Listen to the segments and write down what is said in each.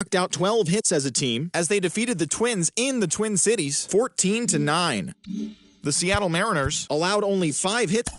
knocked out 12 hits as a team as they defeated the Twins in the Twin Cities 14-9. The Seattle Mariners allowed only 5 hits.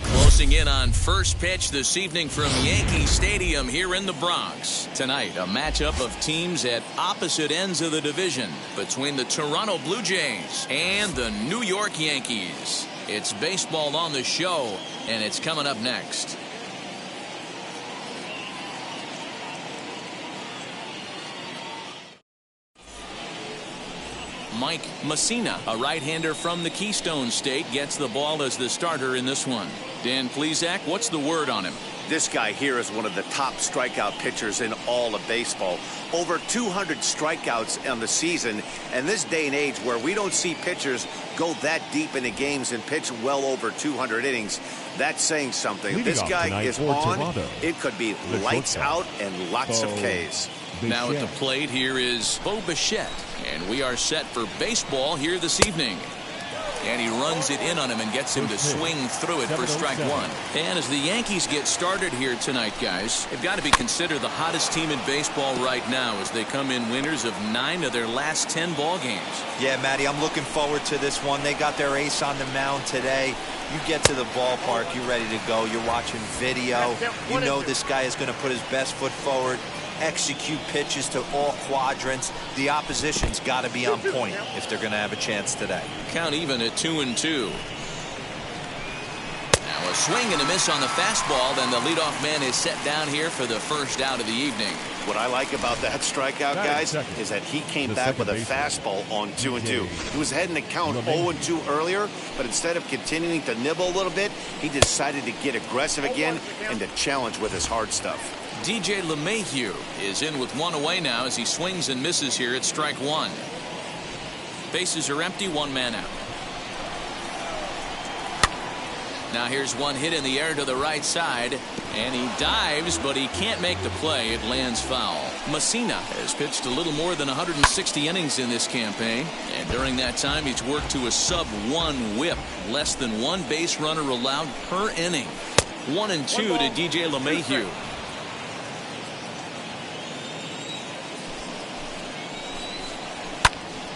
Closing in on first pitch this evening from Yankee Stadium here in the Bronx. Tonight, a matchup of teams at opposite ends of the division between the Toronto Blue Jays and the New York Yankees. It's baseball on the show, and it's coming up next. Mike Messina, a right-hander from the Keystone State, gets the ball as the starter in this one. Dan Plesac, what's the word on him? This guy here is one of the top strikeout pitchers in all of baseball. Over 200 strikeouts on the season, and this day and age where we don't see pitchers go that deep into games and pitch well over 200 innings, that's saying something. Leading this guy is on. Toronto, it could be lights out and lots of Ks. Now at the plate here is Bo Bichette, and we are set for baseball here this evening. And he runs it in on him and gets him to swing through it for strike one. And as the Yankees get started here tonight, guys, they've got to be considered the hottest team in baseball right now as they come in winners of 9 of their last 10 ball games. Yeah, Matty, I'm looking forward to this one. They got their ace on the mound today. You get to the ballpark, you're ready to go. You're watching video. You know this guy is going to put his best foot forward, execute pitches to all quadrants. The opposition's got to be on point if they're going to have a chance today. Count even at 2-2. Now a swing and a miss on the fastball, then the leadoff man is set down here for the first out of the evening. What I like about that strikeout, guys, is that he came back with a fastball on 2-2. He was heading to count 0-2 earlier, but instead of continuing to nibble a little bit, he decided to get aggressive again and to challenge with his hard stuff. DJ LeMahieu is in with 1 away now as he swings and misses here at strike one. Bases are empty, 1 man out. Now here's one hit in the air to the right side, and he dives, but he can't make the play. It lands foul. Messina has pitched a little more than 160 innings in this campaign, and during that time he's worked to a sub-1 whip, less than 1 base runner allowed per inning. 1-2 to DJ LeMahieu.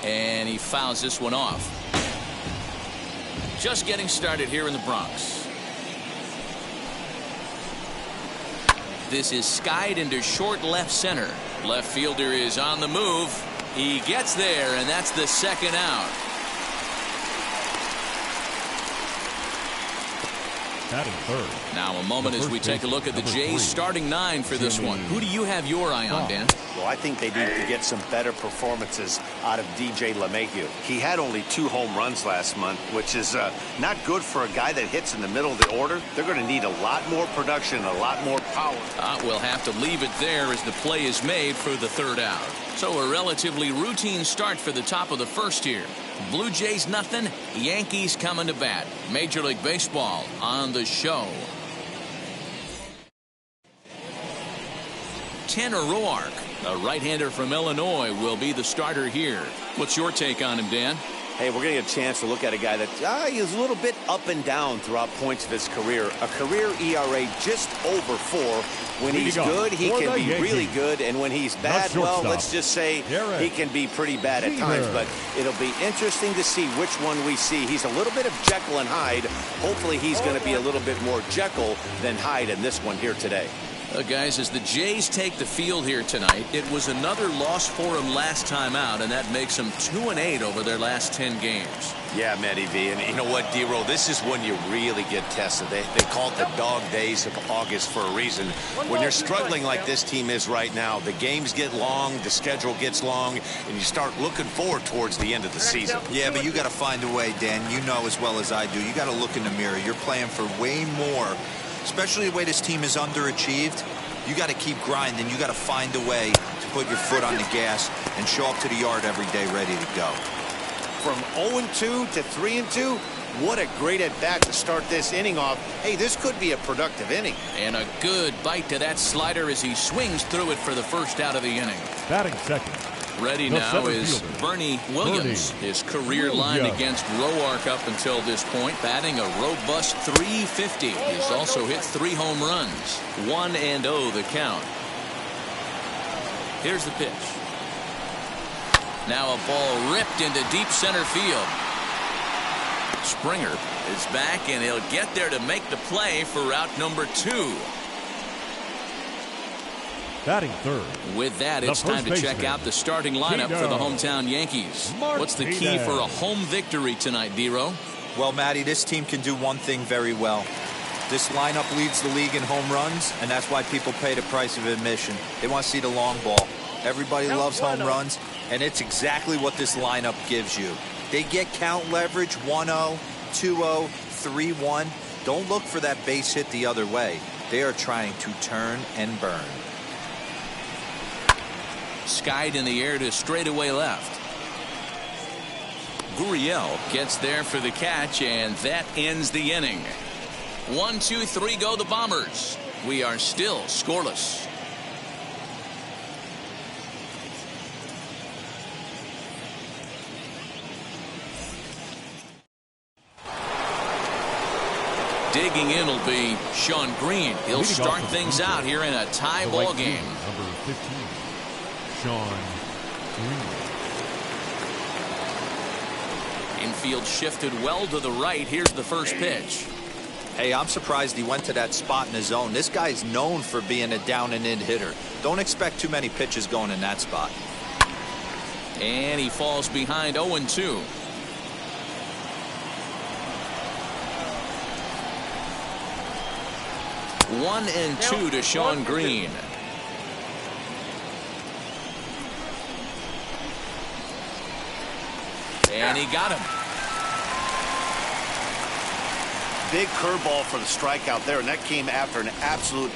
And he fouls this one off. Just getting started here in the Bronx. This is skied into short left center. Left fielder is on the move. He gets there, and that's the second out. Third. Now a moment as we take a look at the Jays starting 9 for this one. Who do you have your eye on, Dan? Well, I think they need to get some better performances out of DJ LeMahieu. He had only 2 home runs last month, which is not good for a guy that hits in the middle of the order. They're going to need a lot more production, a lot more power. We'll have to leave it there as the play is made for the third out. So a relatively routine start for the top of the first here. Blue Jays nothing, Yankees coming to bat. Major League Baseball on the show. Tanner Roark, a right-hander from Illinois, will be the starter here. What's your take on him, Dan? Hey, we're going to get a chance to look at a guy that is a little bit up and down throughout points of his career. A career ERA just over 4. When he's good, he can be really good. And when he's bad, well, let's just say he can be pretty bad at times. But it'll be interesting to see which one we see. He's a little bit of Jekyll and Hyde. Hopefully he's going to be a little bit more Jekyll than Hyde in this one here today. Guys, as the Jays take the field here tonight, it was another loss for them last time out, and that makes them 2-8 over their last 10 games. Yeah, Matty V, and you know what, D-Roll, this is when you really get tested. They call it the dog days of August for a reason. When you're struggling like this team is right now, the games get long, the schedule gets long, and you start looking forward towards the end of the season. Yeah, but you got to find a way, Dan. You know as well as I do. You got to look in the mirror. You're playing for way more. Especially the way this team is underachieved, you got to keep grinding. You got to find a way to put your foot on the gas and show up to the yard every day ready to go. From 0-2 to 3-2, what a great at-bat to start this inning off. Hey, this could be a productive inning. And a good bite to that slider as he swings through it for the first out of the inning. Batting second. Ready now is Bernie Williams. His career line against Roark up until this point, batting a robust .350. He's also hit 3 home runs. 1-0 the count. Here's the pitch. Now a ball ripped into deep center field. Springer is back, and he'll get there to make the play for route number 2. Batting third. With that, it's time to check out the starting lineup for the hometown Yankees. What's the key for a home victory tonight, D-Row? Well, Matty, this team can do one thing very well. This lineup leads the league in home runs, and that's why people pay the price of admission. They want to see the long ball. Everybody loves home runs, and it's exactly what this lineup gives you. They get count leverage 1-0, 2-0, 3-1. Don't look for that base hit the other way. They are trying to turn and burn. Skied in the air to straightaway left. Gurriel gets there for the catch, and that ends the inning. 1, 2, 3 go the Bombers. We are still scoreless. Digging in will be Sean Green. He'll start things out here in a tie ball game. Number 15. Sean Green. Infield shifted well to the right. Here's the first pitch. Hey, I'm surprised he went to that spot in his zone. This guy's known for being a down and in hitter. Don't expect too many pitches going in that spot. And he falls behind 0-2. One and 2 to Sean Green. And he got him. Big curveball for the strikeout there, and that came after an absolute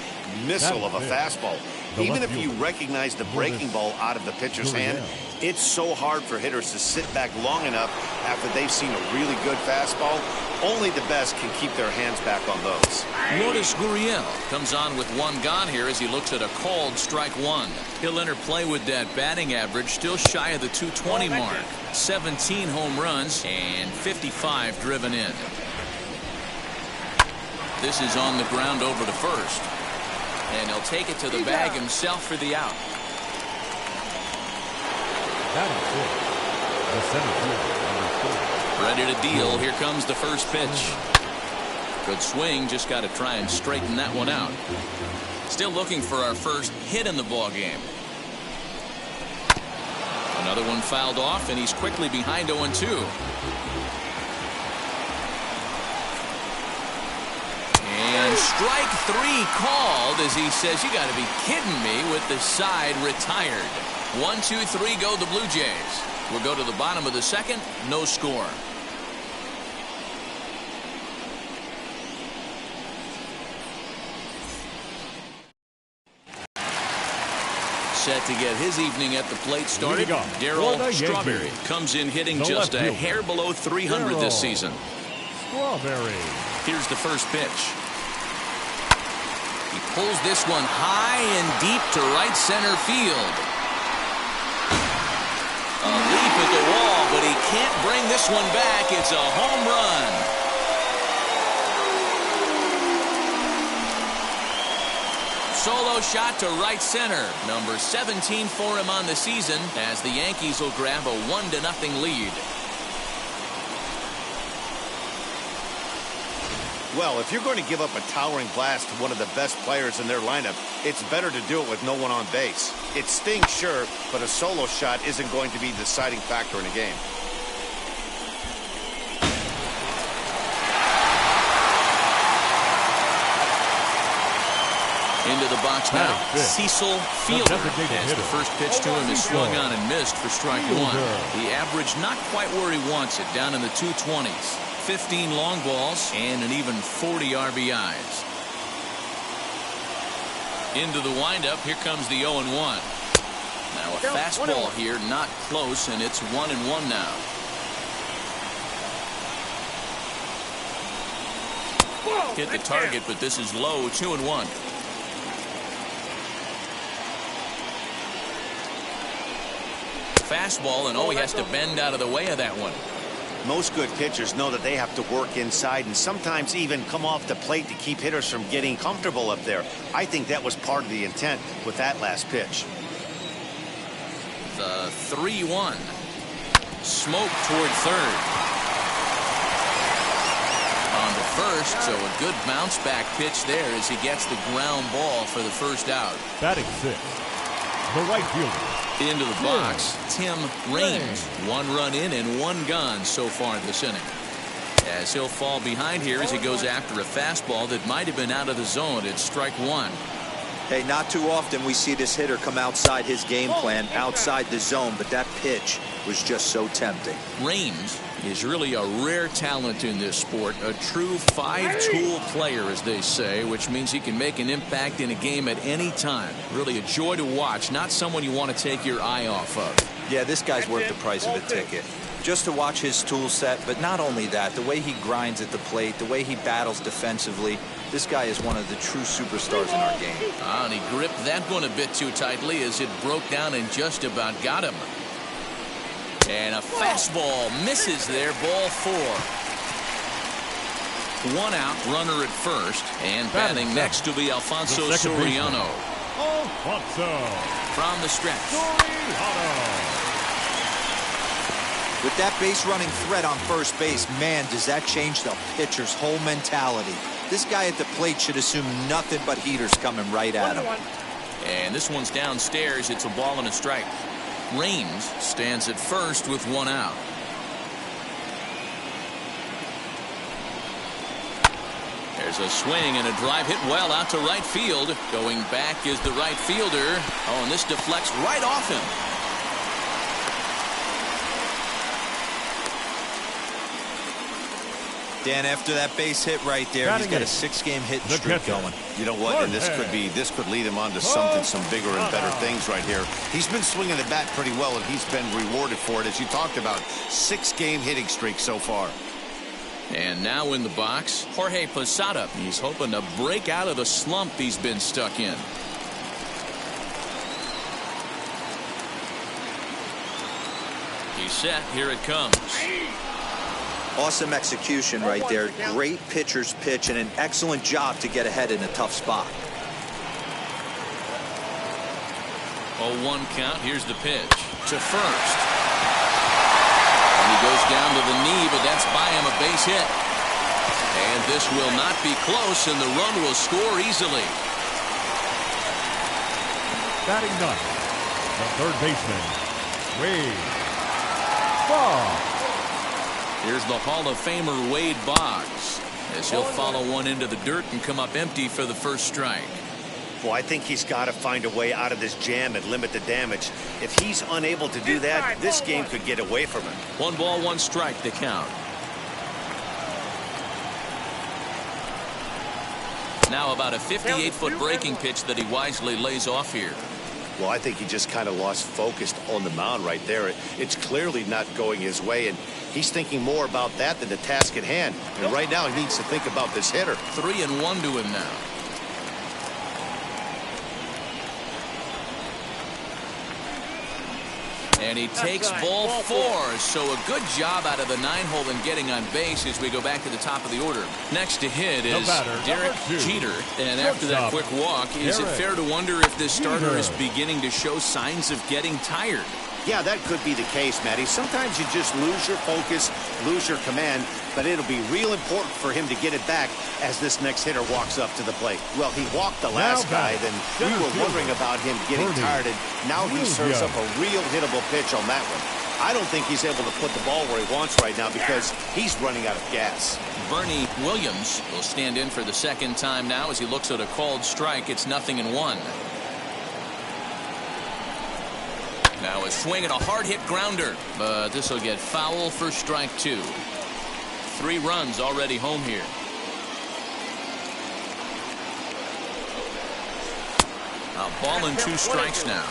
missile of a fastball. Even if you recognize the breaking ball out of the pitcher's hand, it's so hard for hitters to sit back long enough after they've seen a really good fastball. Only the best can keep their hands back on those. Lourdes Gurriel comes on with 1 gone here as he looks at a called strike 1. He'll enter play with that batting average still shy of the 220 mark. 17 home runs and 55 driven in. This is on the ground over to first. And he'll take it to the bag himself for the out. Batting fifth. The center fielder, number 4. Ready to deal. Here comes the first pitch. Good swing. Just got to try and straighten that one out. Still looking for our first hit in the ball game. Another one fouled off, and he's quickly behind 0-2. And strike 3 called as he says, you got to be kidding me, with the side retired. 1, 2, 3 go the Blue Jays. We'll go to the bottom of the second. No score. Set to get his evening at the plate started. Darryl Strawberry comes in hitting just a hair below 300 this season. Strawberry. Here's the first pitch. He pulls this one high and deep to right center field. A leap at the wall, but he can't bring this one back. It's a home run. Solo shot to right center. Number 17 for him on the season as the Yankees will grab a 1-0 lead. Well, if you're going to give up a towering blast to one of the best players in their lineup, it's better to do it with no one on base. It stings, sure, but a solo shot isn't going to be the deciding factor in a game. Into the box now, Cecil Fielder. As the first pitch to him is swung on and missed for strike one. The average not quite where he wants it, down in the 220s. 15 long balls and an even 40 RBIs. Into the windup, here comes the 0-1. Now a fastball here, not close, and it's 1-1 now. Hit the target, but this is low, 2-1. Fastball, and he has to bend out of the way of that one. Most good pitchers know that they have to work inside and sometimes even come off the plate to keep hitters from getting comfortable up there. I think that was part of the intent with that last pitch. The 3-1. Smoke toward third. On to first, so a good bounce back pitch there as he gets the ground ball for the first out. Batting sixth, the right fielder. Into the box, Tim Raines. 1 run in and 1 gone so far this inning. As he'll fall behind here as he goes after a fastball that might have been out of the zone. It's strike one. Hey, not too often we see this hitter come outside his game plan, outside the zone, but that pitch was just so tempting. Raines is really a rare talent in this sport, a true 5-tool player, as they say, which means he can make an impact in a game at any time. Really a joy to watch, not someone you want to take your eye off of. Yeah, this guy's worth the price of a ticket. Just to watch his tool set, but not only that, the way he grinds at the plate, the way he battles defensively, this guy is one of the true superstars in our game. And he gripped that one a bit too tightly as it broke down and just about got him. And a fastball misses there, ball 4. 1 out, runner at first, and batting next to be Alfonso Soriano. From the stretch. With that base running threat on first base, man, does that change the pitcher's whole mentality. This guy at the plate should assume nothing but heaters coming right at him. And this one's downstairs. It's a ball and a strike. Raines stands at first with 1 out. There's a swing and a drive hit well out to right field. Going back is the right fielder. Oh, and this deflects right off him. Dan, after that base hit right there, he's got a 6-game hit streak going. You know what? And this could lead him on to something, some bigger and better things right here. He's been swinging the bat pretty well, and he's been rewarded for it, as you talked about. 6-game hitting streak so far. And now in the box, Jorge Posada. He's hoping to break out of the slump he's been stuck in. He's set. Here it comes. Awesome execution right there. Great pitcher's pitch and an excellent job to get ahead in a tough spot. 0-1 count. Here's the pitch to first. And he goes down to the knee, but that's by him, a base hit. And this will not be close, and the run will score easily. Batting ninth, the third baseman, Wade Boggs. Here's the Hall of Famer Wade Boggs as he'll follow one into the dirt and come up empty for the first strike. Well, I think he's got to find a way out of this jam and limit the damage. If he's unable to do that, this game could get away from him. 1 ball, 1 strike to count. Now about a 58-foot breaking pitch that he wisely lays off here. Well, I think he just kind of lost focus on the mound right there. It's clearly not going his way, and he's thinking more about that than the task at hand. And right now he needs to think about this hitter. 3-1 to him now. And he takes ball 4. So a good job out of the 9-hole in getting on base as we go back to the top of the order. Next to hit is Derek Jeter. And after that quick walk, is it fair to wonder if this starter is beginning to show signs of getting tired? Yeah, that could be the case, Matty. Sometimes you just lose your focus, lose your command, but it'll be real important for him to get it back as this next hitter walks up to the plate. Well, he walked the last guy, then we were wondering about him getting tired, and now he serves up a real hittable pitch on that one. I don't think he's able to put the ball where he wants right now because he's running out of gas. Bernie Williams will stand in for the second time now as he looks at a called strike. It's 0-1. Now a swing and a hard-hit grounder, but this will get foul for strike 2. 3 runs already home here. A ball and 2 strikes now.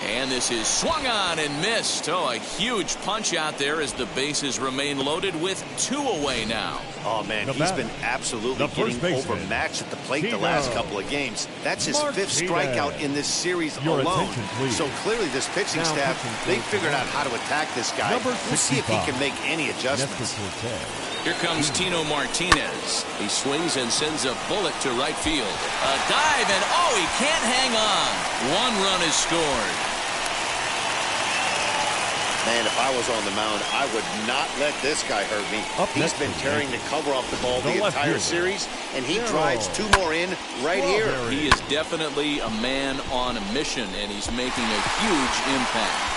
And this is swung on and missed. Oh, a huge punch out there as the bases remain loaded with 2 away now. Oh, man, he's been absolutely getting overmatched at the plate the last couple of games. That's his 5th strikeout in this series alone. So clearly this pitching staff, they figured out how to attack this guy. We'll see if he can make any adjustments. Here comes Tino Martinez. He swings and sends a bullet to right field. A dive, and oh, he can't hang on. 1 run is scored. Man, if I was on the mound, I would not let this guy hurt me. He's been tearing the cover off the ball the entire series, and he drives 2 more in right here. He is definitely a man on a mission, and he's making a huge impact.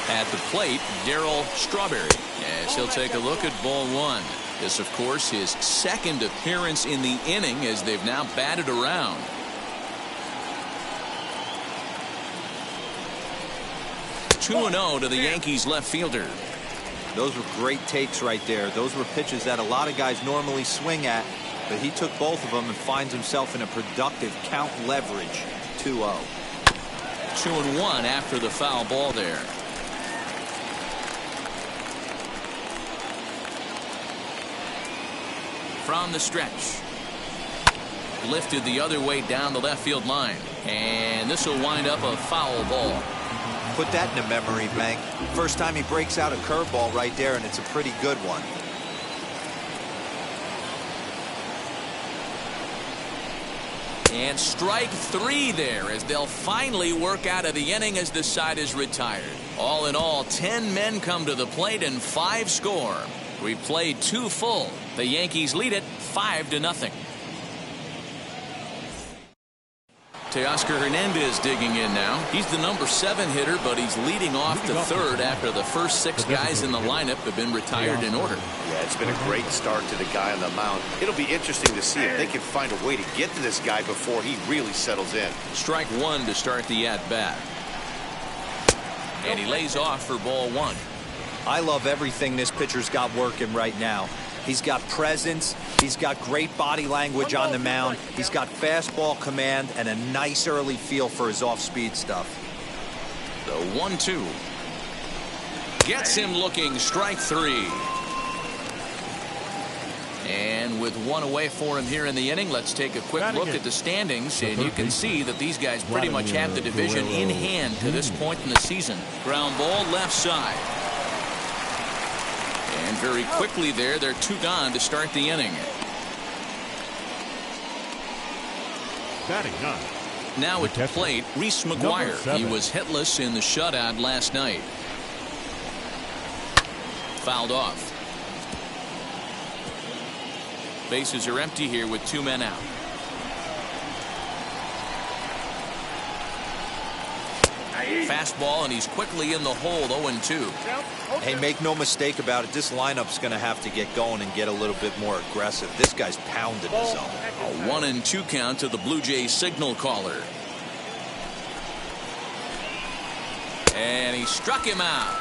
At the plate, Darryl Strawberry, as he'll take a look at ball 1. This, of course, his 2nd appearance in the inning as they've now batted around. (2-0) to the Yankees left fielder. Those were great takes right there. Those were pitches that a lot of guys normally swing at, but he took both of them and finds himself in a productive count leverage. 2-0. 2-1 after the foul ball there. From the stretch. Lifted the other way down the left field line. And this will wind up a foul ball. Put that in the memory bank. First time he breaks out a curveball right there, and it's a pretty good one. And strike 3 there as they'll finally work out of the inning as the side is retired. All in all, 10 men come to the plate and 5 score. We played 2 full. The Yankees lead it 5-0. Teoscar Hernandez digging in now. He's the number 7 hitter, but he's leading off the 3rd after the first 6 guys in the lineup have been retired in order. Yeah, it's been a great start to the guy on the mound. It'll be interesting to see if they can find a way to get to this guy before he really settles in. Strike 1 to start the at-bat. And he lays off for ball 1. I love everything this pitcher's got working right now. He's got presence. He's got great body language on the mound. He's got fastball command and a nice early feel for his off-speed stuff. The 1-2. Gets him looking. Strike 3. And with 1 away for him here in the inning, let's take a quick look at the standings. And you can see that these guys pretty much have the division in hand to this point in the season. Ground ball left side. And very quickly there, they're 2 gone to start the inning. Now at the plate, Reese McGuire. He was hitless in the shutout last night. Fouled off. Bases are empty here with 2 men out. Fastball, and he's quickly in the hole. 0-2. Hey, make no mistake about it. This lineup's going to have to get going and get a little bit more aggressive. This guy's pounding the zone. A 1-2 count to the Blue Jays signal caller. And he struck him out.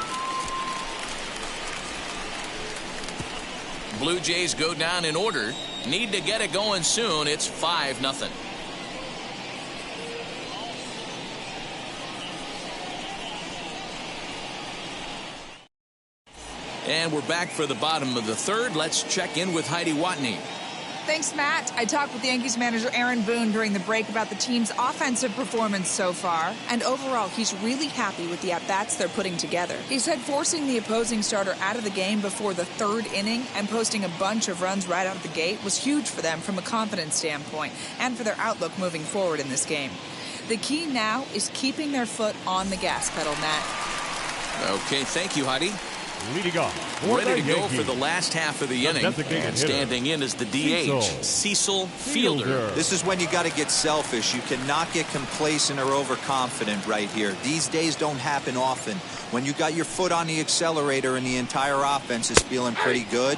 Blue Jays go down in order. Need to get it going soon. It's 5-0. And we're back for the bottom of the third. Let's check in with Heidi Watney. Thanks, Matt. I talked with Yankees manager Aaron Boone during the break about the team's offensive performance so far, and overall, he's really happy with the at-bats they're putting together. He said forcing the opposing starter out of the game before the third inning and posting a bunch of runs right out of the gate was huge for them from a confidence standpoint and for their outlook moving forward in this game. The key now is keeping their foot on the gas pedal, Matt. Okay, thank you, Heidi. Leading off. Ready to go for the last half of the inning. And standing in is the DH, Cecil Fielder. This is when you got to get selfish. You cannot get complacent or overconfident right here. These days don't happen often. When you got your foot on the accelerator and the entire offense is feeling pretty good,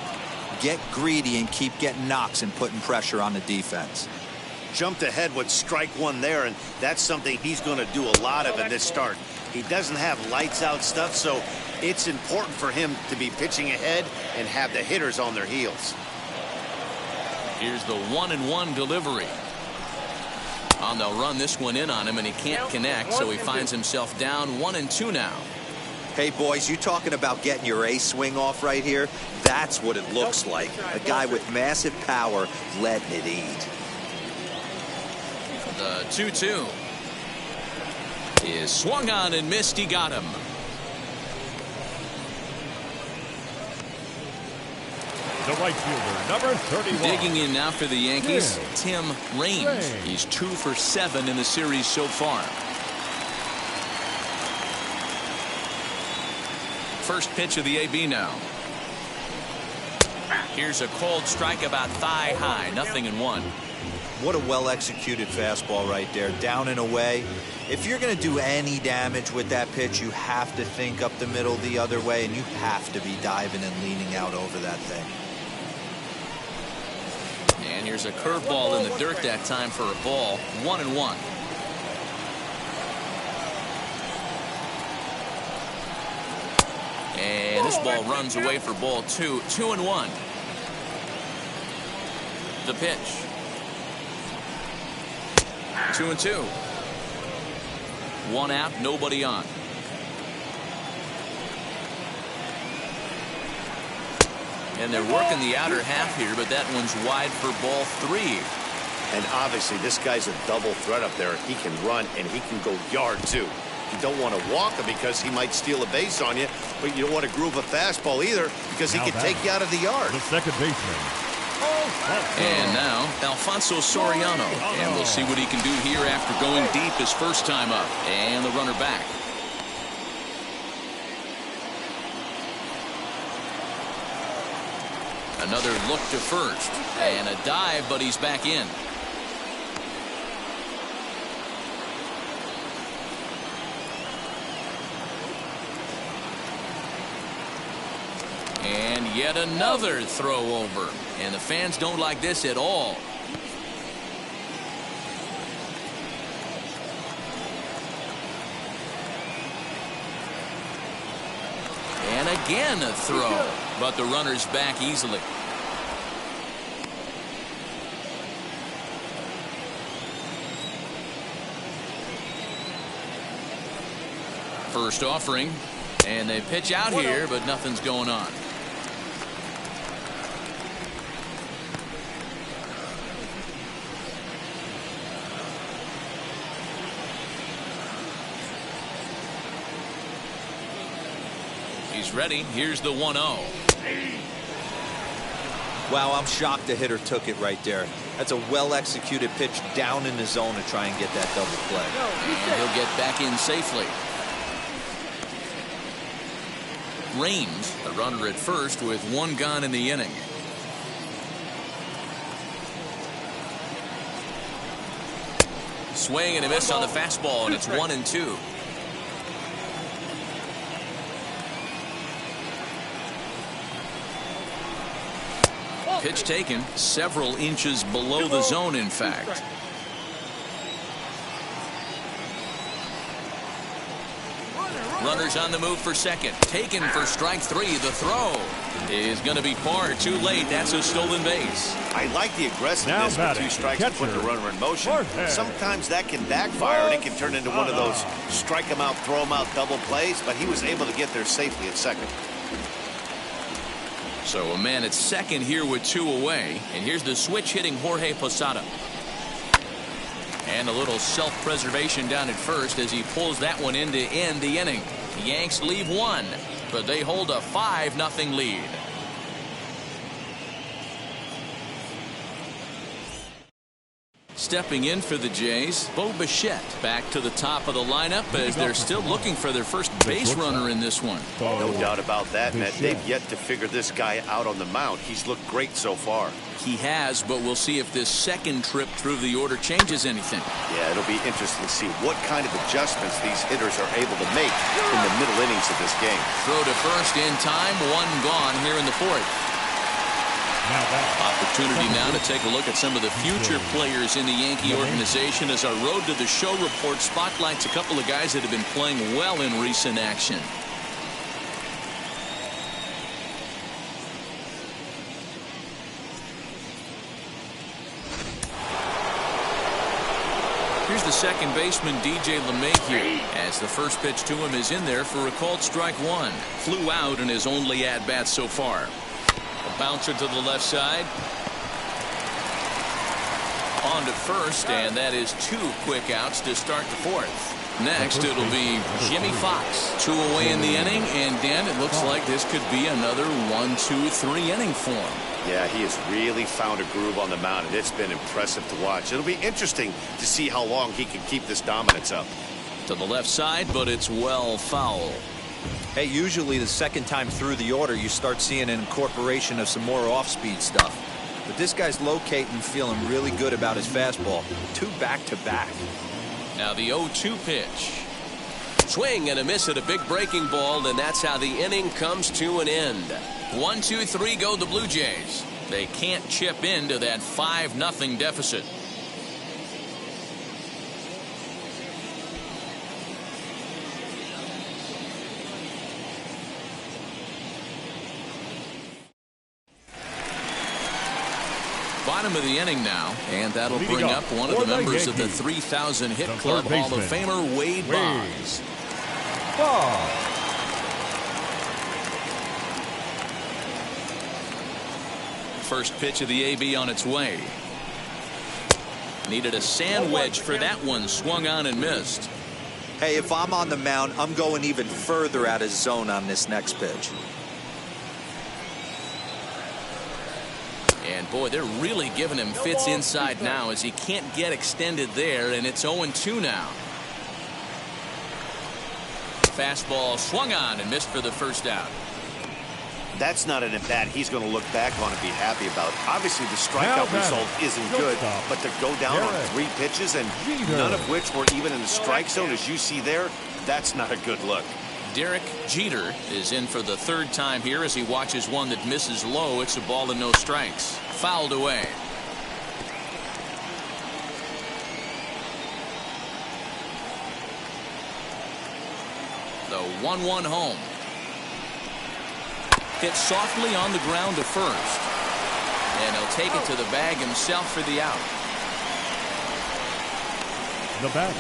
get greedy and keep getting knocks and putting pressure on the defense. Jumped ahead with strike one there, and that's something he's going to do a lot of in this start. He doesn't have lights out stuff, so it's important for him to be pitching ahead and have the hitters on their heels. Here's the 1-1 delivery. They'll run this one in on him, and he can't connect, so he finds himself down 1-2 now. Hey, boys, you talking about getting your ace swing off right here? That's what it looks like. A guy with massive power letting it eat. The 2-2 is swung on and missed. He got him. The right fielder, number 31. Digging in now for the Yankees, Tim Raines. He's 2 for 7 in the series so far. First pitch of the AB now. Here's a cold strike about thigh high, 0-1. What a well-executed fastball right there, down and away. If you're going to do any damage with that pitch, you have to think up the middle the other way, and you have to be diving and leaning out over that thing. And here's a curveball in the dirt that time for a ball, 1-1. And this ball runs away for ball 2, 2-1. The pitch. 2-2. 1 out, nobody on. And they're working the outer half here, but that one's wide for ball 3. And obviously this guy's a double threat up there. He can run and he can go yard too. You don't want to walk him because he might steal a base on you, but you don't want to groove a fastball either because he can take you out of the yard. The second baseman. And now Alfonso Soriano, and we'll see what he can do here after going deep his first time up. And the runner back. Another look to first, and a dive, but he's back in. And yet another throw over, and the fans don't like this at all. And again a throw, but the runner's back easily. First offering, and they pitch out here, but nothing's going on. He's ready. Here's the 1-0. Wow, I'm shocked the hitter took it right there. That's a well-executed pitch down in the zone to try and get that double play. And he'll get back in safely. Raines, the runner at first with 1 gone in the inning. Swing and a miss on the fastball, and it's 1-2. Pitch taken several inches below the zone, in fact. Runners on the move for second. Taken for strike 3. The throw is going to be far too late. That's a stolen base. I like the aggressiveness with 2 strikes to put the runner in motion. Sometimes that can backfire and it can turn into one of those strike him out, throw him out double plays, but he was able to get there safely at second. So a man at second here with 2 away. And here's the switch hitting Jorge Posada. And a little self-preservation down at first as he pulls that one in to end the inning. The Yanks leave 1, but they hold a 5-0 lead. Stepping in for the Jays, Bo Bichette back to the top of the lineup as they're still looking for their first base runner in this one. No doubt about that, Matt. They've yet to figure this guy out on the mound. He's looked great so far. He has, but we'll see if this second trip through the order changes anything. Yeah, it'll be interesting to see what kind of adjustments these hitters are able to make in the middle innings of this game. Throw to first in time, 1 gone here in the 4th. Opportunity now to take a look at some of the future players in the Yankee organization as our Road to the Show report spotlights a couple of guys that have been playing well in recent action. Here's the second baseman, DJ LeMahieu, as the first pitch to him is in there for a called strike 1. Flew out in his only at-bat so far. A bouncer to the left side. On to first, and that is 2 quick outs to start the 4th. Next, it'll be Jimmy Fox. 2 away in the inning, and Dan, it looks like this could be another 1-2-3 inning for him. Yeah, he has really found a groove on the mound, and it's been impressive to watch. It'll be interesting to see how long he can keep this dominance up. To the left side, but it's well foul. Hey, usually the second time through the order, you start seeing an incorporation of some more off-speed stuff. But this guy's locating, feeling really good about his fastball. 2 back-to-back. Now the 0-2 pitch. Swing and a miss at a big breaking ball, and that's how the inning comes to an end. 1-2-3 go the Blue Jays. They can't chip into that 5-0 deficit. Bottom of the inning now, and that'll bring up one of the members of the 3,000 hit club, Hall of Famer Wade Boggs. First pitch of the AB on its way. Needed a sand wedge for that one, swung on and missed. Hey, if I'm on the mound, I'm going even further out of zone on this next pitch. And boy, they're really giving him fits inside now as he can't get extended there, and it's 0-2 now. Fastball swung on and missed for the first out. That's not an at-bat he's going to look back on and be happy about. Obviously, the strikeout result isn't good, but to go down on 3 pitches and none of which were even in the strike zone, as you see there, that's not a good look. Derek Jeter is in for the 3rd time here as he watches one that misses low. It's a ball and no strikes. Fouled away. The 1-1 home. Hit softly on the ground to first. And he'll take it to the bag himself for the out. The batter,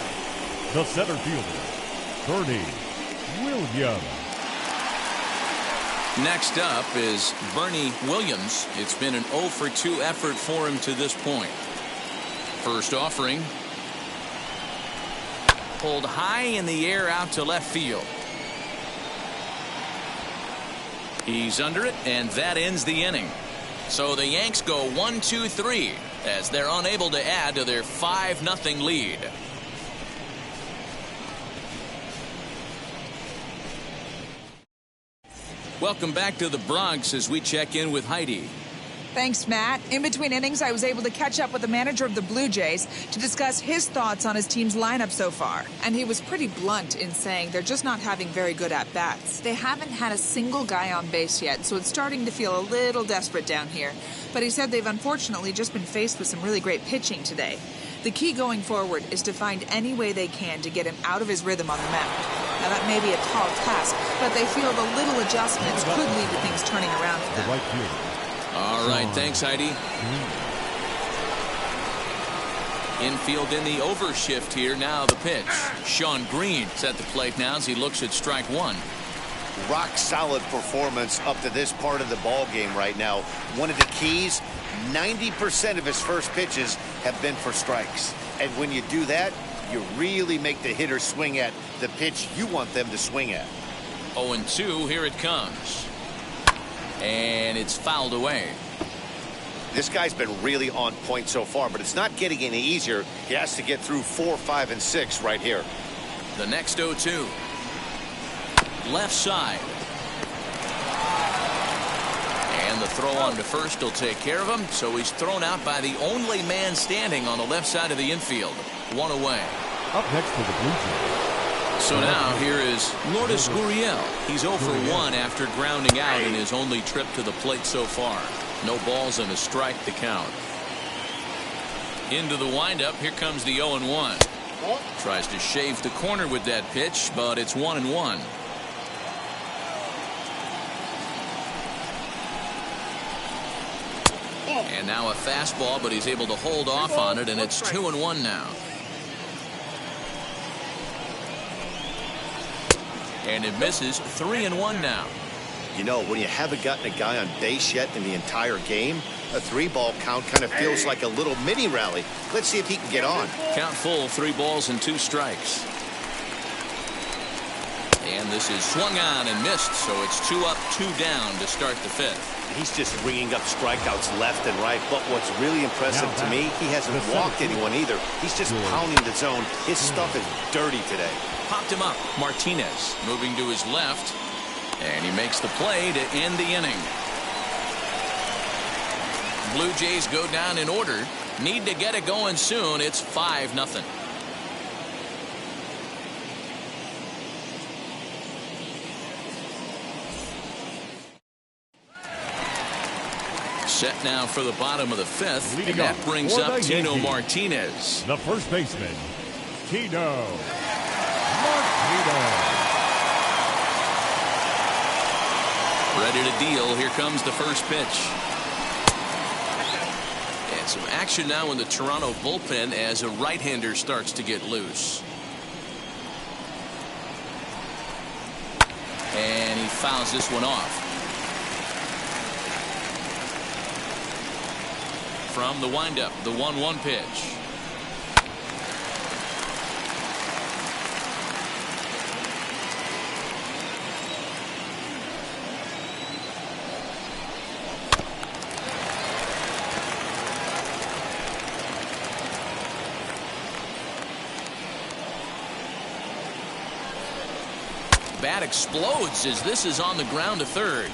the center fielder, Bernie Williams. Next up is Bernie Williams. It's been an 0-for-2 effort for him to this point. First offering. Pulled high in the air out to left field. He's under it, and that ends the inning. So the Yanks go 1-2-3 as they're unable to add to their 5-0 lead. Welcome back to the Bronx as we check in with Heidi. Thanks, Matt. In between innings, I was able to catch up with the manager of the Blue Jays to discuss his thoughts on his team's lineup so far. And he was pretty blunt in saying they're just not having very good at-bats. They haven't had a single guy on base yet, so it's starting to feel a little desperate down here. But he said they've unfortunately just been faced with some really great pitching today. The key going forward is to find any way they can to get him out of his rhythm on the mound. Now, that may be a tall task, but they feel the little adjustments could lead to things turning around for them. All right, thanks, Heidi. Infield in the overshift here. Now the pitch. Sean Green's at the plate now as he looks at strike 1. rock solid performance up to this part of the ball game right now. One of the keys, 90% of his first pitches have been for strikes. And when you do that, you really make the hitter swing at the pitch you want them to swing at. 0-2, here it comes. And it's fouled away. This guy's been really on point so far, but it's not getting any easier. He has to get through 4, 5, and 6 right here. The next 0-2. Left side. And the throw on to first will take care of him, so he's thrown out by the only man standing on the left side of the infield. 1 away. Up next for the Blue Jays. So now here is Lourdes Gurriel. He's 0 for 1 after grounding out in his only trip to the plate so far. No balls and a strike to count. Into the windup. Here comes the 0-1. Tries to shave the corner with that pitch, but it's 1-1. And now a fastball, but he's able to hold off on it, and it's 2-1 now. And it misses. 3-1 now. You know, when you haven't gotten a guy on base yet in the entire game, a 3-ball count kind of feels like a little mini rally. Let's see if he can get on. Count full, 3 balls and 2 strikes. And this is swung on and missed, so it's 2 up, 2 down to start the 5th. He's just ringing up strikeouts left and right. But what's really impressive to me, he hasn't walked anyone either. He's just pounding the zone. His stuff is dirty today. Popped him up. Martinez moving to his left. And he makes the play to end the inning. Blue Jays go down in order. Need to get it going soon. It's 5-0. Set now for the bottom of the 5th. Leading and that up brings for up the Tino Yankees, Martinez. the first baseman, Tino Martinez. Ready to deal. Here comes the first pitch. And some action now in the Toronto bullpen as a right-hander starts to get loose. And he fouls this one off. From the windup, the 1-1 pitch. Bat explodes as this is on the ground to third.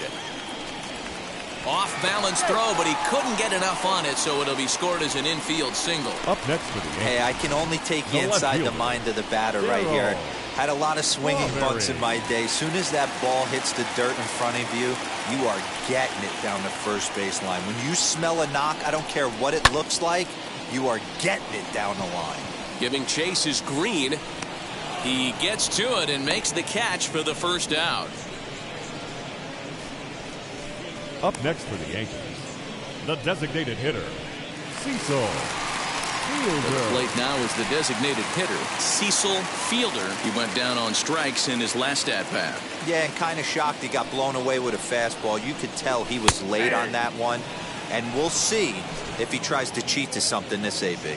Off balance throw, but he couldn't get enough on it, so it'll be scored as an infield single. Up next for the Yankees. Hey, I can only take you inside the mind of the batter right here. Had a lot of swinging bunts in my day. Soon as that ball hits the dirt in front of you, you are getting it down the first base line. When you smell a knock, I don't care what it looks like, you are getting it down the line. Giving chase is Green. He gets to it and makes the catch for the first out. Up next for the Yankees, the designated hitter, Cecil At the plate now is the designated hitter, Cecil Fielder. He went down on strikes in his last at-bat. Yeah, and kind of shocked he got blown away with a fastball. You could tell he was late on that one. And we'll see if he tries to cheat to something this AB.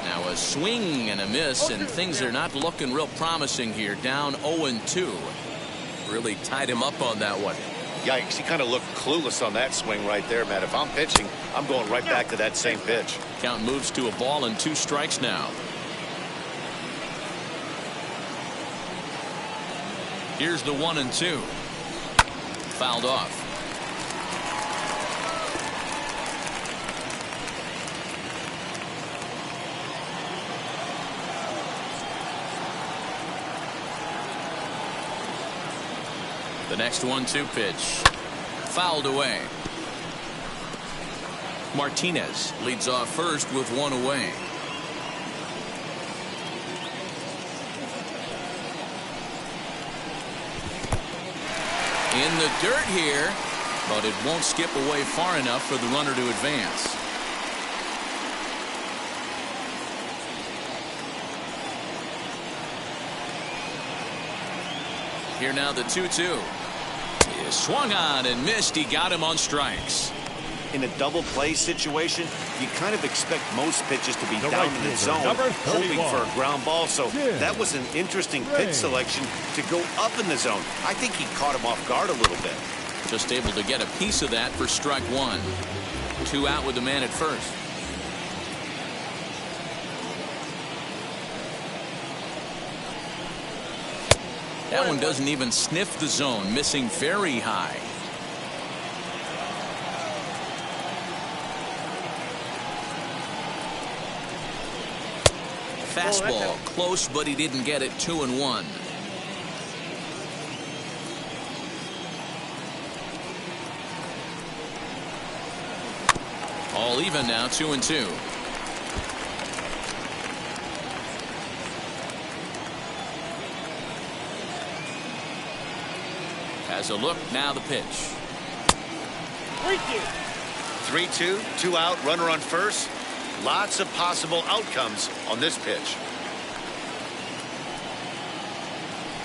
Now a swing and a miss, and things are not looking real promising here. Down 0-2. Really tied him up on that one. Yikes, he kind of looked clueless on that swing right there, man. If I'm pitching, I'm going right back to that same pitch. Count moves to a ball and 2 strikes now. Here's the 1-2. Fouled off. The next 1-2 pitch. Fouled away. Martinez leads off first with 1 away. In the dirt here, but it won't skip away far enough for the runner to advance. Here now the 2-2. He is swung on and missed. He got him on strikes. In a double play situation, you kind of expect most pitches to be The down right in the fielder, zone, number hoping 31. for a ground ball. So that was an interesting pitch selection to go up in the zone. I think he caught him off guard a little bit. Just able to get a piece of that for strike one. 2 out with the man at first. That one doesn't even sniff the zone, missing very high. Fastball close, but he didn't get it. 2-1. All even now, 2-2. Has a look, now the pitch. 3-2, 2 out, runner on first. Lots of possible outcomes on this pitch.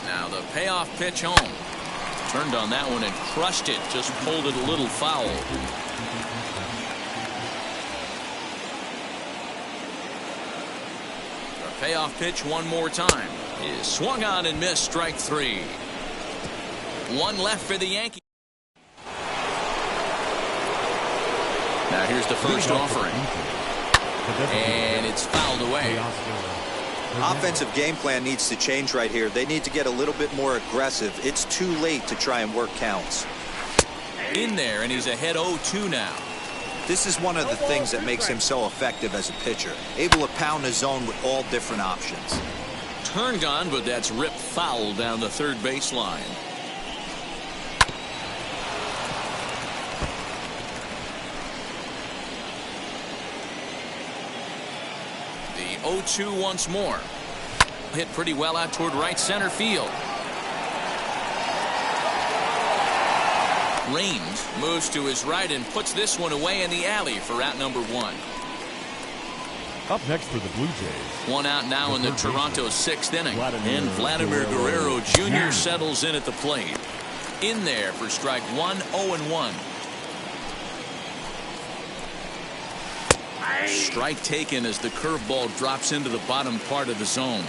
Now the payoff pitch home. Turned on that one and crushed it. Just pulled it a little foul. The payoff pitch one more time. Is swung on and missed. Strike 3. 1 left for the Yankees. Now here's the first offering. And it's fouled away. Offensive game plan needs to change right here. They need to get a little bit more aggressive. It's too late to try and work counts. In there, and he's ahead 0-2 now. This is one of the things that makes him so effective as a pitcher. Able to pound the zone with all different options. Turned on, but that's ripped foul down the third baseline. The 0-2 once more. Hit pretty well out toward right center field. Range moves to his right and puts this one away in the alley for out number 1. Up next for the Blue Jays. 1 out now in the Toronto 6th inning. And Vladimir Guerrero Jr. settles in at the plate. In there for strike 1, 0-1. Strike taken as the curveball drops into the bottom part of the zone.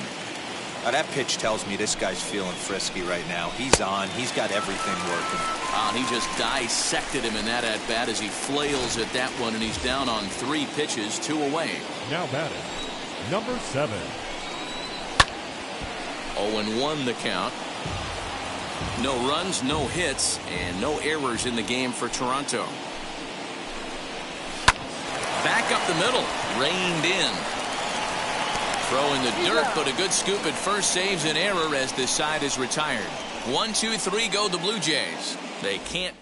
Now that pitch tells me this guy's feeling frisky right now. He's on. He's got everything working. He just dissected him in that at-bat as he flails at that one, and he's down on 3 pitches, 2 away. Now batting, number 7. 0-1 the count. No runs, no hits, and no errors in the game for Toronto. Back up the middle, reined in. Throw in the dirt, but a good scoop at first saves an error as this side is retired. 1, 2, 3 go the Blue Jays. They can't.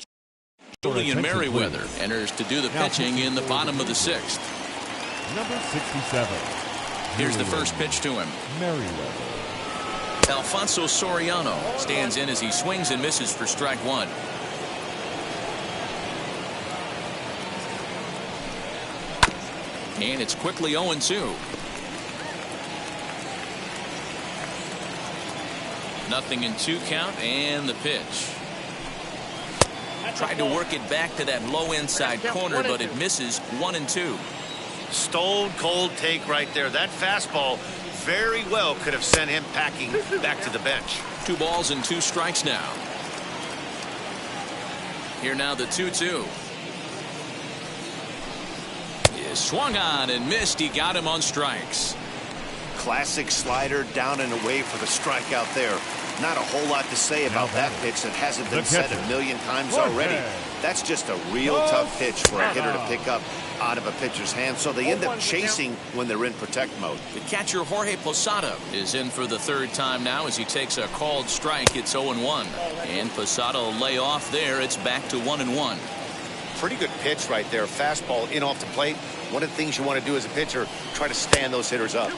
Julian Merriweather enters to do the pitching in the bottom of the 6th. Number 67. Here's the first pitch to him. Merriweather. Alfonso Soriano stands in as he swings and misses for strike 1. And it's quickly 0-2. Nothing in 2 count, and the pitch. Tried to work it back to that low inside corner, but it misses. 1-2. Stone cold take right there. That fastball very well could have sent him packing back to the bench. 2 balls and 2 strikes now. Here now the 2-2. Is swung on and missed. He got him on strikes. Classic slider down and away for the strikeout there. Not a whole lot to say about that pitch that hasn't been said a million times already. That's just a real tough pitch for a hitter to pick up out of a pitcher's hand, so they end up chasing when they're in protect mode. The catcher Jorge Posada is in for the 3rd time now as he takes a called strike. It's 0-1. And Posada will lay off there. It's back to 1-1. Pretty good pitch right there. Fastball in off the plate. One of the things you want to do as a pitcher, try to stand those hitters up.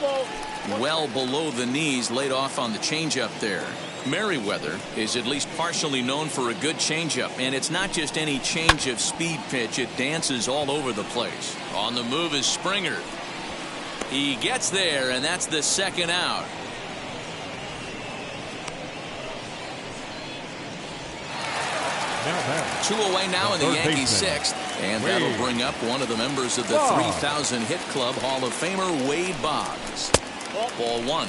Well below the knees, laid off on the changeup there. Merriweather is at least partially known for a good changeup, and it's not just any change of speed pitch. It dances all over the place. On the move is Springer. He gets there, and that's the 2nd out. Two away now in the Yankees' sixth, and that'll bring up one of the members of the 3,000 hit club, Hall of Famer Wade Boggs. Ball one.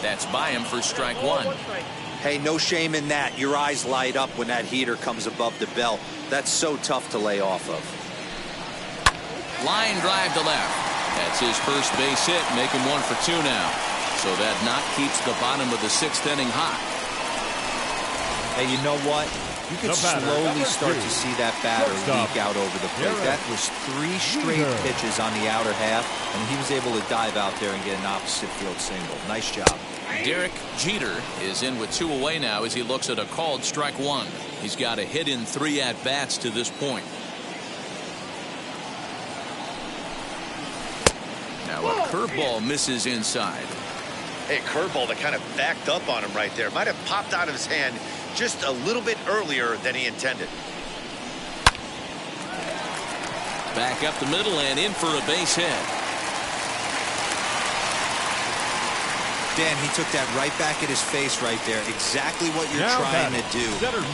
That's by him for strike one. Hey, no shame in that. Your eyes light up when that heater comes above the belt. That's so tough to lay off of. Line drive to left. That's his first base hit, making 1 for 2 now. So that knock keeps the bottom of the 6th inning hot. Hey, you know what? You can slowly start to see that batter leak out over the plate. That was 3 straight pitches on the outer half, and he was able to dive out there and get an opposite field single. Nice job. Derek Jeter is in with 2 away now as he looks at a called strike one. He's got a hit in 3 at-bats to this point. Now a curveball misses inside. Hey, curveball that kind of backed up on him right there. Might have popped out of his hand just a little bit earlier than he intended. Back up the middle and in for a base hit. Dan, he took that right back at his face right there. Exactly what you're trying to do.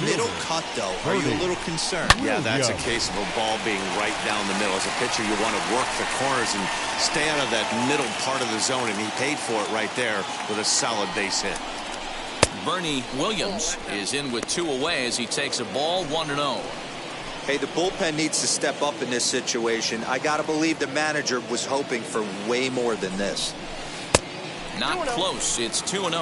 Middle cut, though. Are you a little concerned? Yeah, that's a case of a ball being right down the middle. As a pitcher, you want to work the corners and stay out of that middle part of the zone, and he paid for it right there with a solid base hit. Bernie Williams is in with 2 away as he takes a ball 1-0. Hey, the bullpen needs to step up in this situation. I got to believe the manager was hoping for way more than this. Not close. It's 2-0.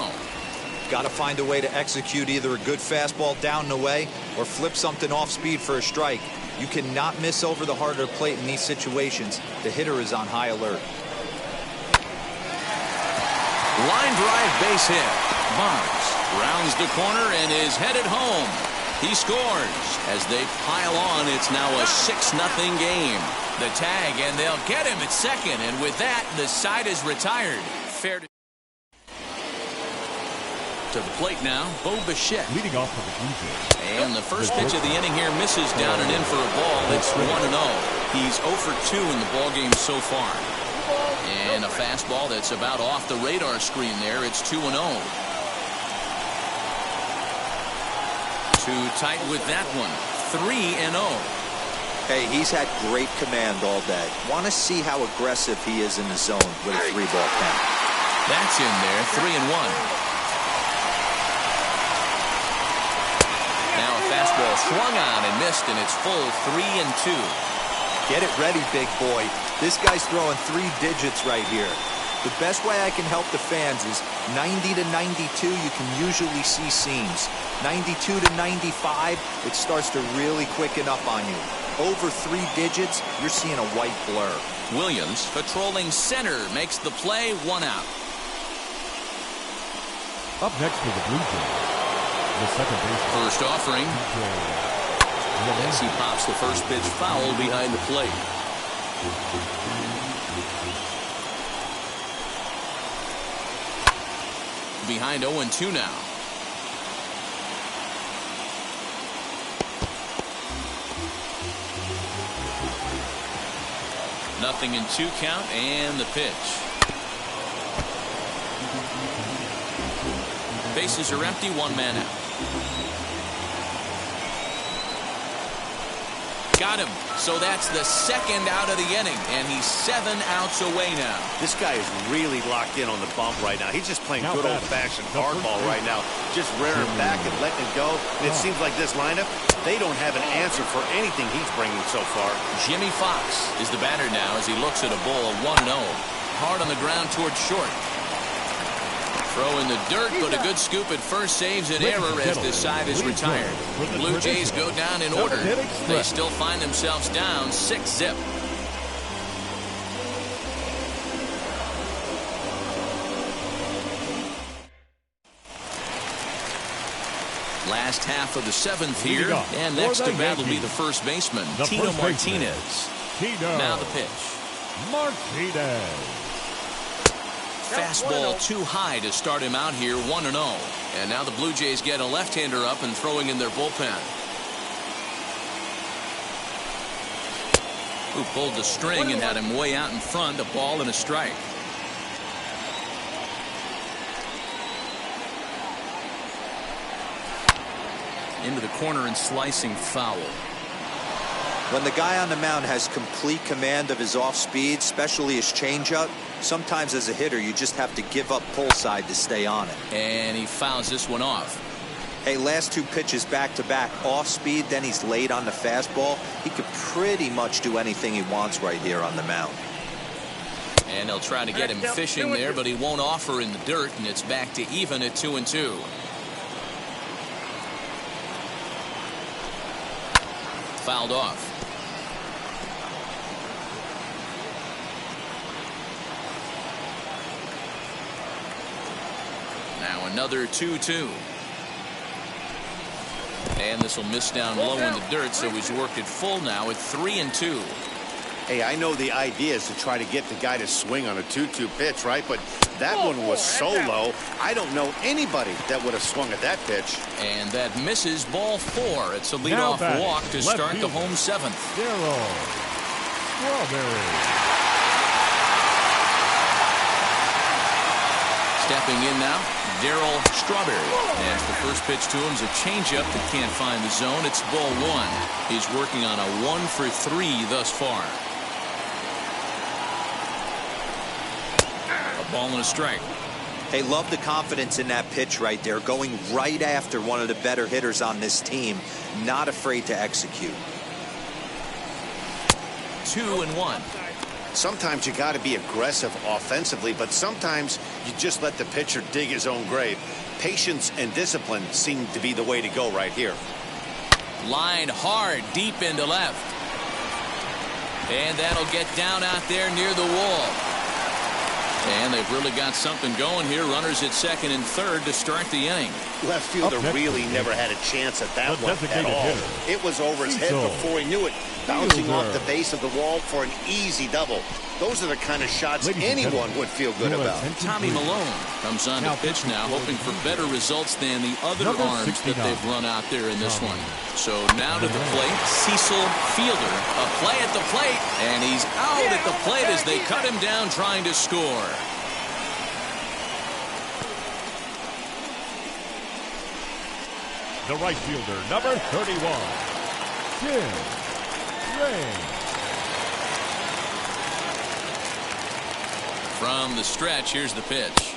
Got to find a way to execute either a good fastball down and away or flip something off speed for a strike. You cannot miss over the heart of the plate in these situations. The hitter is on high alert. Line drive base hit. Boggs rounds the corner and is headed home. He scores. As they pile on, it's now a 6-0 game. The tag, and they'll get him at second. And with that, the side is retired. Fair to the plate now, Bo Bichette. Leading off for the Blue And the first pitch of the inning here misses down and in for a ball. It's 1-0. He's 0 for 2 in the ballgame so far. And a fastball that's about off the radar screen there. It's 2-0. Too tight with that one. 3-0. Hey, he's had great command all day. Want to see how aggressive he is in the zone with a 3-ball count. That's in there. 3-1. Now a fastball swung on and missed, and it's full 3-2. Get it ready, big boy. This guy's throwing 3 digits right here. The best way I can help the fans is 90 to 92, you can usually see seams. 92 to 95, it starts to really quicken up on you. Over 3 digits, you're seeing a white blur. Williams, patrolling center, makes the play, 1 out. Up next for the Blue Jays, the second baseman. First offering. As he pops the first pitch foul behind the plate. Behind 0-2 now. Nothing in 2 count and the pitch. Bases are empty, 1 man out. Got him. So that's the 2nd out of the inning, and he's 7 outs away now. This guy is really locked in on the bump right now. He's just playing good old-fashioned hardball right now, just rearing back and letting it go. And it seems like this lineup, they don't have an answer for anything he's bringing so far. Jimmy Fox is the batter now as he looks at a ball 1-0. Hard on the ground towards short. Throw in the dirt, but a good scoop at first saves an error as this side is retired. Blue Jays go down in order. They still find themselves down 6-0. Last half of the 7th here, and next to bat will be the first baseman, Tino Martinez. Now the pitch. Martinez. Fastball too high to start him out here, 1-0. And now the Blue Jays get a left-hander up and throwing in their bullpen. Who pulled the string and had him way out in front, a ball and a strike. into the corner and slicing foul. When the guy on the mound has complete command of his off speed, especially his changeup, sometimes as a hitter you just have to give up pull side to stay on it. And he fouls this one off. Hey, last two pitches back to back off speed, then he's late on the fastball. He could pretty much do anything he wants right here on the mound. And they'll try to get him fishing there, but he won't offer in the dirt, and it's back to even at 2-2. Fouled off. Now another 2-2. And this will miss down low in the dirt, so he's worked it full now at 3-2. Hey, I know the idea is to try to get the guy to swing on a 2-2 pitch, right? But that one was so low, I don't know anybody that would have swung at that pitch. And that misses, ball 4. It's a leadoff walk to start the home 7th. Stepping in now, Darryl Strawberry. And the first pitch to him is a changeup that can't find the zone. It's ball 1. He's working on a 1-for-3 thus far. A ball and a strike. Hey, love the confidence in that pitch right there, going right after one of the better hitters on this team, not afraid to execute. 2-1. Sometimes you got to be aggressive offensively, but sometimes you just let the pitcher dig his own grave. Patience and discipline seem to be the way to go right here. Line hard deep into left. And that'll get down out there near the wall. And they've really got something going here. Runners at second and third to start the inning. Left fielder really never had a chance at that one at all. It was over his head before he knew it, bouncing off the base of the wall for an easy double. Those are the kind of shots anyone would feel good about. Tommy Malone comes on to pitch now, hoping for better results than the other arms that they've run out there in this one. So now to the plate, Cecil Fielder. A play at the plate, and he's out at the plate as they cut him down trying to score. The right fielder, number 31, Jim Ray. From the stretch, here's the pitch.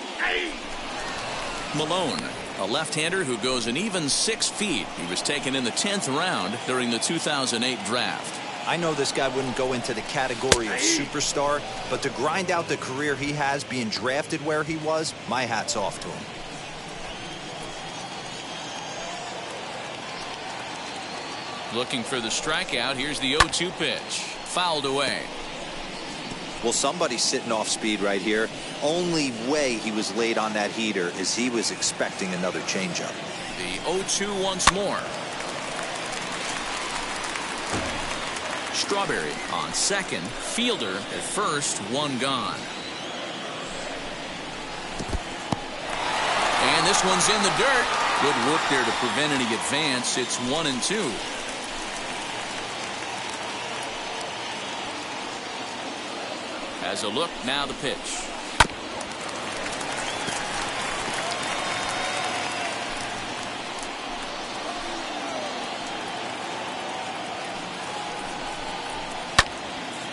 Malone, a left-hander who goes an even 6 feet. He was taken in the 10th round during the 2008 draft. I know this guy wouldn't go into the category of superstar, but to grind out the career he has being drafted where he was, my hat's off to him. Looking for the strikeout. Here's the 0-2 pitch. Fouled away. Well, somebody's sitting off speed right here. Only way he was late on that heater is he was expecting another changeup. The 0-2 once more. Strawberry on second. Fielder at first. One gone. And this one's in the dirt. Good work there to prevent any advance. It's 1-2. As a look, now the pitch.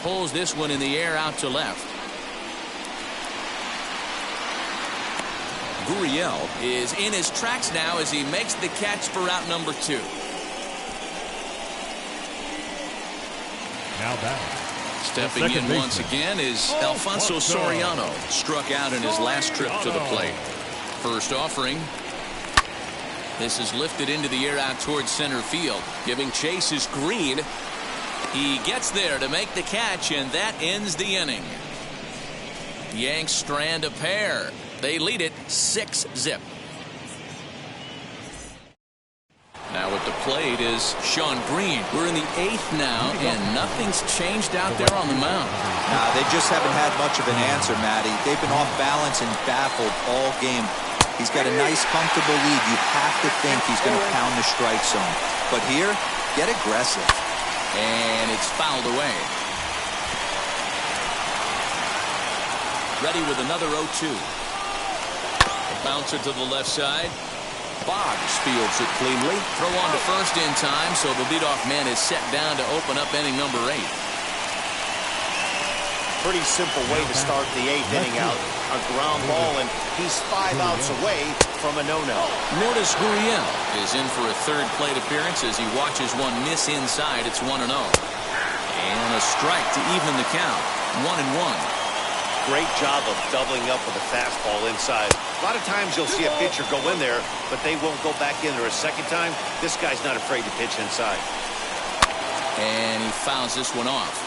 Pulls this one in the air out to left. Gurriel is in his tracks now as he makes the catch for out number 2. Now back. Stepping in once again is Alfonso Soriano. Struck out in his last trip to the plate. First offering. This is lifted into the air out towards center field. Giving chase is Green. He gets there to make the catch, and that ends the inning. Yanks strand a pair. They lead it 6-0. Now at the plate is Sean Green. We're in the 8th now, and nothing's changed out there on the mound. They just haven't had much of an answer, Matty. They've been off balance and baffled all game. He's got a nice, comfortable lead. You have to think he's going to pound the strike zone. But here, get aggressive. And it's fouled away. Ready with another 0-2. A bouncer to the left side. Boggs fields it cleanly. Throw on to first in time, so the leadoff man is set down to open up inning number 8. Pretty simple way to start the 8th inning out. A ground ball, and he's 5 outs away from a no-no. Lourdes Gurriel is in for a third plate appearance as he watches one miss inside. It's 1-0. And a strike to even the count. 1-1. Great job of doubling up with a fastball inside. A lot of times you'll see a pitcher go in there, but they won't go back in there a second time. This guy's not afraid to pitch inside. And he fouls this one off.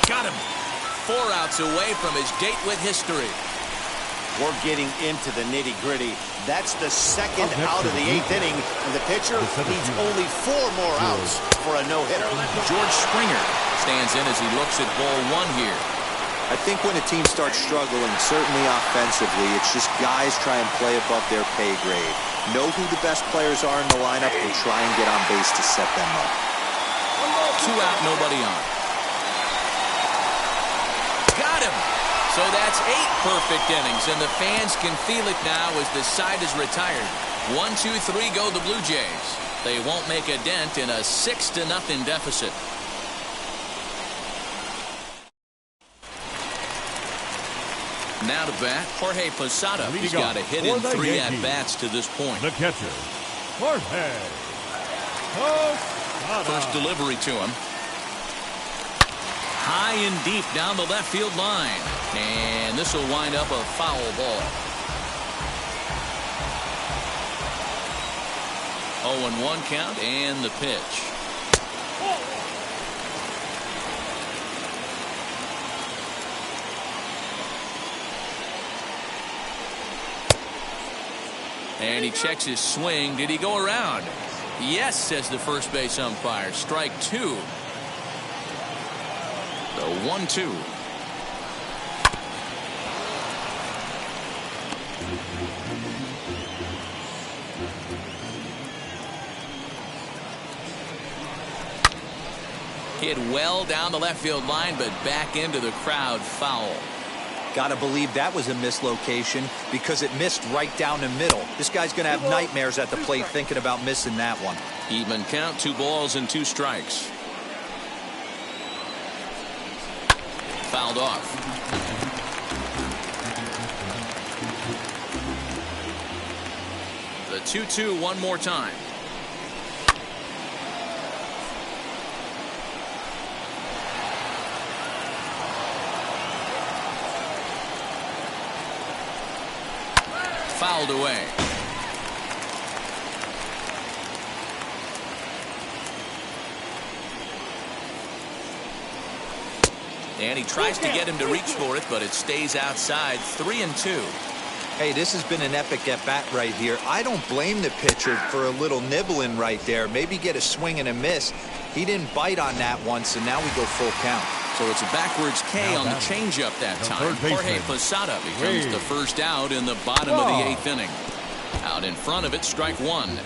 Got him. 4 outs away from his date with history. We're getting into the nitty-gritty. That's the second out of the 8th inning, and the pitcher needs only 4 more outs for a no-hitter. George Springer stands in as he looks at ball 1 here. I think when a team starts struggling, certainly offensively, it's just guys try and play above their pay grade. Know who the best players are in the lineup and try and get on base to set them up. 2 out, nobody on. Got him. So that's 8 perfect innings, and the fans can feel it now as the side is retired. 1, 2, 3 go the Blue Jays. They won't make a dent in a 6-0 deficit. Now to bat, Jorge Posada. He's got a hit in 3 at-bats to this point. The catcher, Jorge Posada. First delivery to him. High and deep down the left field line. And this will wind up a foul ball. 0-1 count and the pitch. And he checks his swing. Did he go around? Yes, says the first base umpire. Strike 2. The 1-2. Hit well down the left field line, but back into the crowd. Foul. Gotta believe that was a mislocation because it missed right down the middle. This guy's gonna have nightmares at the plate thinking about missing that one. Even count, 2 balls and 2 strikes. Fouled off. The 2-2 one more time. Fouled away. And he tries to get him to reach for it, but it stays outside. 3-2. Hey, this has been an epic at-bat right here. I don't blame the pitcher for a little nibbling right there. Maybe get a swing and a miss. He didn't bite on that one, so now we go full count. So it's a backwards K on the changeup that time. Jorge Posada becomes the first out in the bottom of the 8th inning. Out in front of it, strike 1.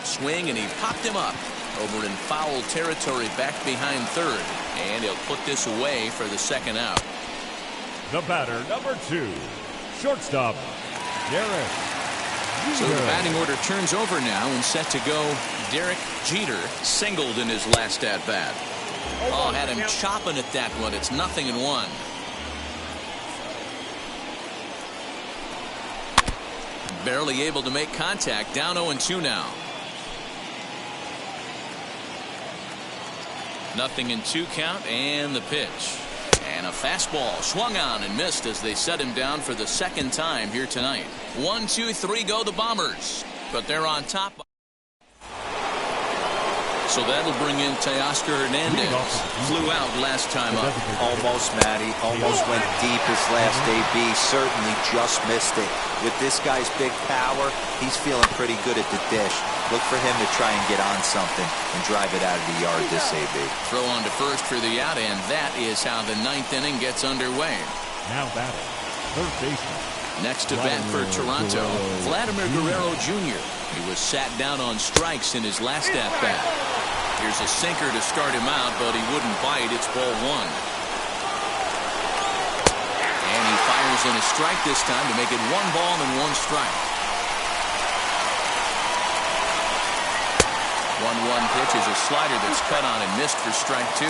Swing, and he popped him up over in foul territory back behind third. And he'll put this away for the second out. The batter, number 2, shortstop, Derek. So the batting order turns over now, and set to go Derek Jeter, singled in his last at-bat. Oh, had him chopping at that one. It's 0-1. Barely able to make contact. Down 0-2 now. 0-2 count and the pitch. And a fastball swung on and missed as they set him down for the second time here tonight. 1, 2, 3 go the Bombers, but they're on top. So that'll bring in Teoscar Hernandez. Flew out last time up. Almost, Matty. Almost went deep his last AB. Certainly just missed it. With this guy's big power, he's feeling pretty good at the dish. Look for him to try and get on something and drive it out of the yard this AB. Throw on to first for the out, and that is how the 9th inning gets underway. Now batting, third baseman. Next to bat for Toronto, Vladimir Guerrero Jr. He was sat down on strikes in his last at-bat. Here's a sinker to start him out, but he wouldn't bite. It's ball one. And he fires in a strike this time to make it 1 ball and 1 strike. 1-1 pitch is a slider that's cut on and missed for strike 2.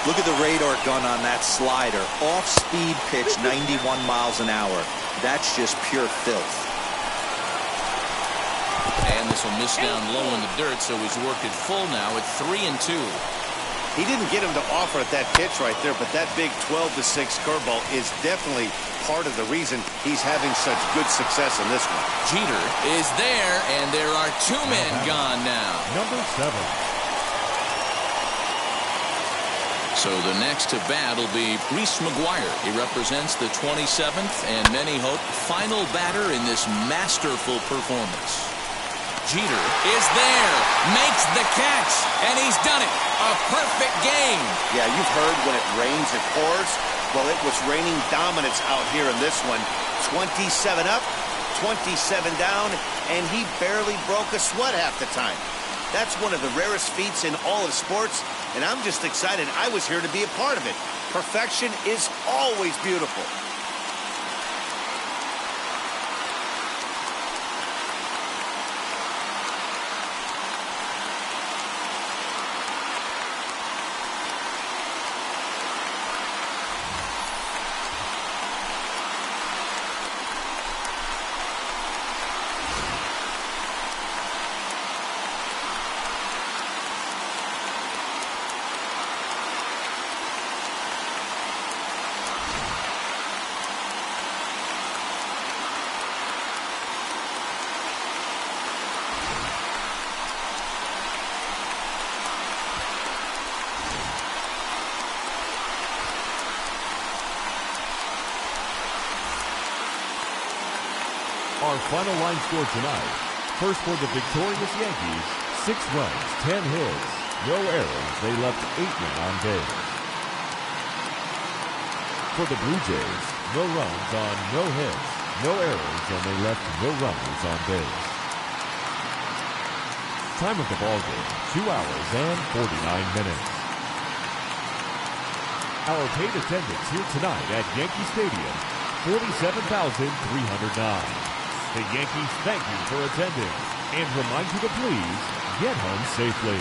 Look at the radar gun on that slider. Off-speed pitch, 91 miles an hour. That's just pure filth. And this will miss down low in the dirt, so he's worked it full now at 3-2. He didn't get him to offer at that pitch right there, but that big 12-6 curveball is definitely part of the reason he's having such good success in this one. Jeter is there, and there are 2 men gone now. Number 7. So the next to bat will be Reese McGuire. He represents the 27th and many hope final batter in this masterful performance. Jeter is there, makes the catch, and he's done it. A perfect game. Yeah, you've heard when it rains, it pours. Well, it was raining dominance out here in this one. 27 up, 27 down, and he barely broke a sweat half the time. That's one of the rarest feats in all of sports, and I'm just excited I was here to be a part of it. Perfection is always beautiful. Our final line score tonight. First for the victorious Yankees, 6 runs, 10 hits, no errors. They left 8 men on base. For the Blue Jays, no runs on no hits, no errors, and they left no runners on base. Time of the ball game, 2 hours and 49 minutes. Our paid attendance here tonight at Yankee Stadium, 47,309. The Yankees thank you for attending and remind you to please get home safely.